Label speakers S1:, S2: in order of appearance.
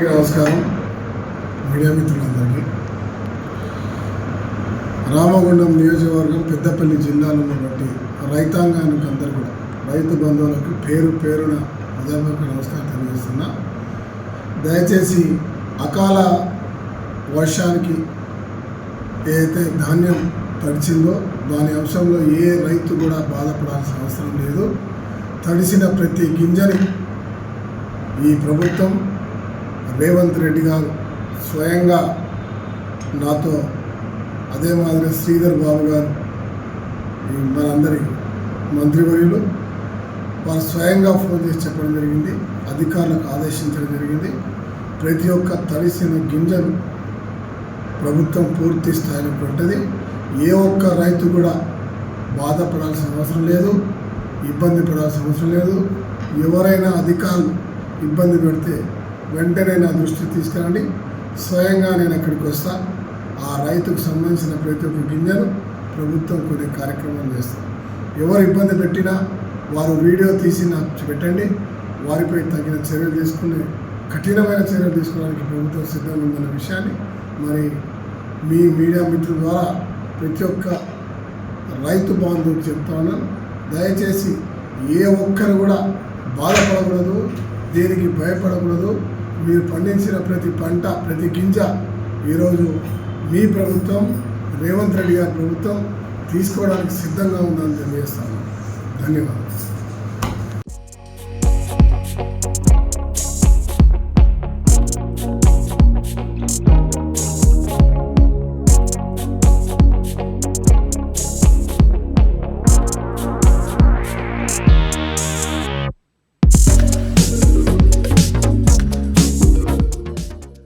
S1: నమస్కారం మీడియా మిత్రులందరికీ. రామగుండం నియోజకవర్గం పెద్దపల్లి జిల్లాలను బట్టి రైతాంగానికి అందరూ కూడా రైతు బంధువులకు పేరు పేరున హృదయపూర్వక నమస్కారం తెలియజేస్తున్నా. దయచేసి అకాల వర్షానికి ఏదైతే ధాన్యం తడిచిందో దాని అంశంలో ఏ రైతు కూడా బాధపడాల్సిన అవసరం లేదు. తడిసిన ప్రతి గింజని ఈ ప్రభుత్వం రేవంత్ రెడ్డి గారు స్వయంగా నాతో, అదే మాదిరి శ్రీధర్ బాబు గారు మనందరి మంత్రివర్యులు వారు స్వయంగా ఫోన్ చేసి చెప్పడం జరిగింది, అధికారులకు ఆదేశించడం జరిగింది. ప్రతి ఒక్క తడిసిన గింజను ప్రభుత్వం పూర్తి స్థాయిలో ఉంటుంది. ఏ ఒక్క రైతు కూడా బాధపడాల్సిన అవసరం లేదు, ఇబ్బంది పడాల్సిన అవసరం లేదు. ఎవరైనా అధికారులు ఇబ్బంది పెడితే వెంటనే నా దృష్టికి తీసుకురండి, స్వయంగా నేను అక్కడికి వస్తా. ఆ రైతుకు సంబంధించిన ప్రతి ఒక్క గింజను ప్రభుత్వం కొన్ని కార్యక్రమాలు చేస్తాం. ఎవరు ఇబ్బంది పెట్టినా వారు వీడియో తీసి నాకు పెట్టండి, వారిపై తగిన చర్యలు తీసుకుని కఠినమైన చర్యలు తీసుకోవడానికి ప్రభుత్వం సిద్ధంగా ఉందన్న విషయాన్ని మరి మీ మీడియా మిత్రుల ద్వారా ప్రతి ఒక్క రైతు బాంధవులకు చెప్తా ఉన్నాను. దయచేసి ఏ ఒక్కరు కూడా బాధపడకూడదు, దేనికి భయపడకూడదు. మీరు పండించిన ప్రతి పంట, ప్రతి గింజ ఈరోజు మీ ప్రభుత్వం, రేవంత్ రెడ్డి గారి ప్రభుత్వం తీసుకోవడానికి సిద్ధంగా ఉందని తెలియజేస్తాను. ధన్యవాదాలు.